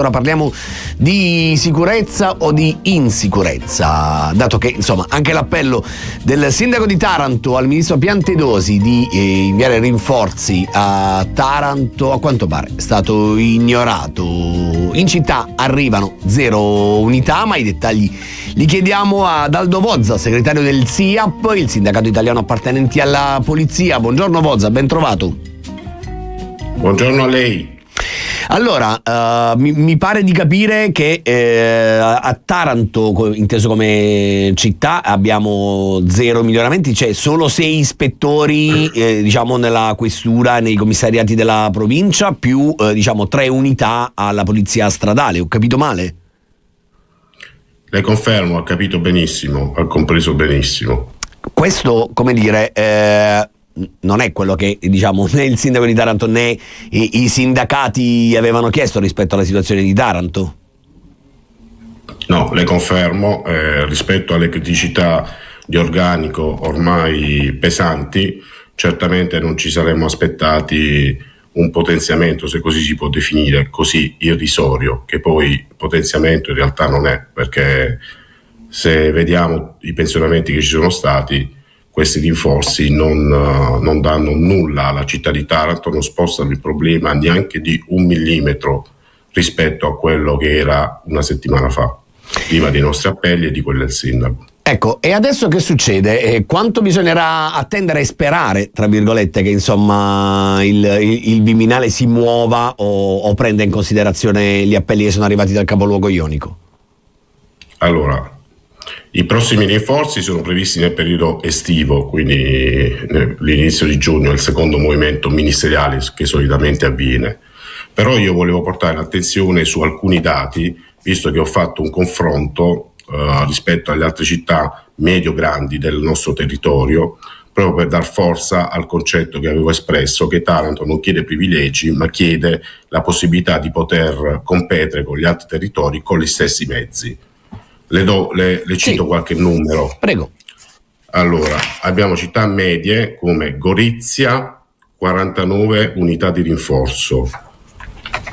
Ora parliamo di sicurezza o di insicurezza, dato che insomma anche l'appello del sindaco di Taranto al ministro Piantedosi di inviare rinforzi a Taranto a quanto pare è stato ignorato. In città arrivano 0 unità, ma i dettagli li chiediamo ad Aldo Vozza, segretario del SIAP, il sindacato italiano appartenenti alla polizia. Buongiorno Vozza, ben trovato. Buongiorno a lei. Allora, mi pare di capire che a Taranto, inteso come città, abbiamo 0 miglioramenti, cioè solo 6 ispettori diciamo nella questura e nei commissariati della provincia, più diciamo 3 unità alla polizia stradale. Ho capito male? Le confermo, ha capito benissimo, ha compreso benissimo. Questo, come dire, non è quello che diciamo né il sindaco di Taranto né i sindacati avevano chiesto rispetto alla situazione di Taranto. No, le confermo, rispetto alle criticità di organico ormai pesanti, certamente non ci saremmo aspettati un potenziamento, se così si può definire, così irrisorio, che poi potenziamento in realtà non è, perché se vediamo i pensionamenti che ci sono stati, questi rinforzi non danno nulla alla città di Taranto, non spostano il problema neanche di 1 millimetro rispetto a quello che era una settimana fa, prima dei nostri appelli e di quelli del sindaco. Ecco, e adesso che succede? Quanto bisognerà attendere e sperare, tra virgolette, che insomma il Viminale si muova o prenda in considerazione gli appelli che sono arrivati dal capoluogo ionico? Allora, i prossimi rinforzi sono previsti nel periodo estivo, quindi l'inizio di giugno, il secondo movimento ministeriale che solitamente avviene. Però io volevo portare l'attenzione su alcuni dati, visto che ho fatto un confronto rispetto alle altre città medio-grandi del nostro territorio, proprio per dar forza al concetto che avevo espresso, che Taranto non chiede privilegi, ma chiede la possibilità di poter competere con gli altri territori con gli stessi mezzi. Le cito qualche numero. Prego. Allora, abbiamo città medie come Gorizia, 49 unità di rinforzo.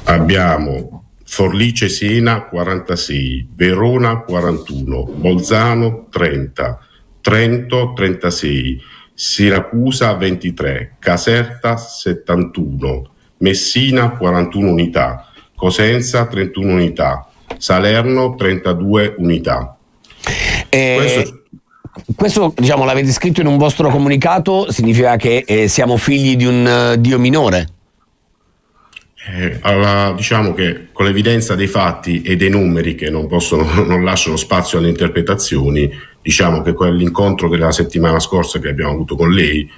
Abbiamo Forlì Cesena 46, Verona 41, Bolzano 30, Trento 36, Siracusa 23, Caserta 71, Messina 41 unità, Cosenza 31 unità, Salerno 32 unità. Questo diciamo l'avete scritto in un vostro comunicato, significa che siamo figli di un dio minore? Diciamo che con l'evidenza dei fatti e dei numeri che non lasciano spazio alle interpretazioni, diciamo che quell'incontro della settimana scorsa che abbiamo avuto con lei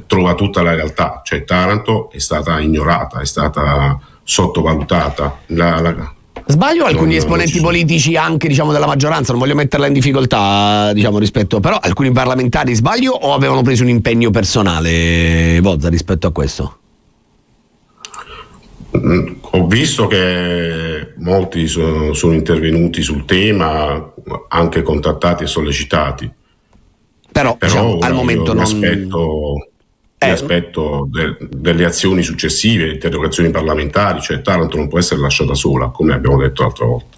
trova tutta la realtà, cioè Taranto è stata ignorata, è stata sottovalutata. Sbaglio alcuni esponenti politici anche diciamo della maggioranza, non voglio metterla in difficoltà diciamo rispetto, però alcuni parlamentari sbaglio o avevano preso un impegno personale, Vozza, rispetto a questo? Ho visto che molti sono intervenuti sul tema, anche contattati e sollecitati. Però diciamo, al momento non aspetto delle azioni successive, interrogazioni parlamentari, cioè Taranto non può essere lasciata sola, come abbiamo detto l'altra volta.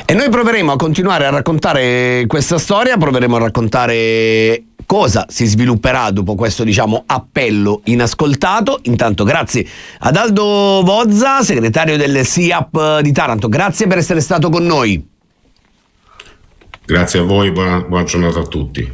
E noi proveremo a continuare a raccontare questa storia, proveremo a raccontare cosa si svilupperà dopo questo diciamo appello inascoltato. Intanto grazie ad Aldo Vozza, segretario del SIAP di Taranto, grazie per essere stato con noi. Grazie a voi, buona giornata a tutti.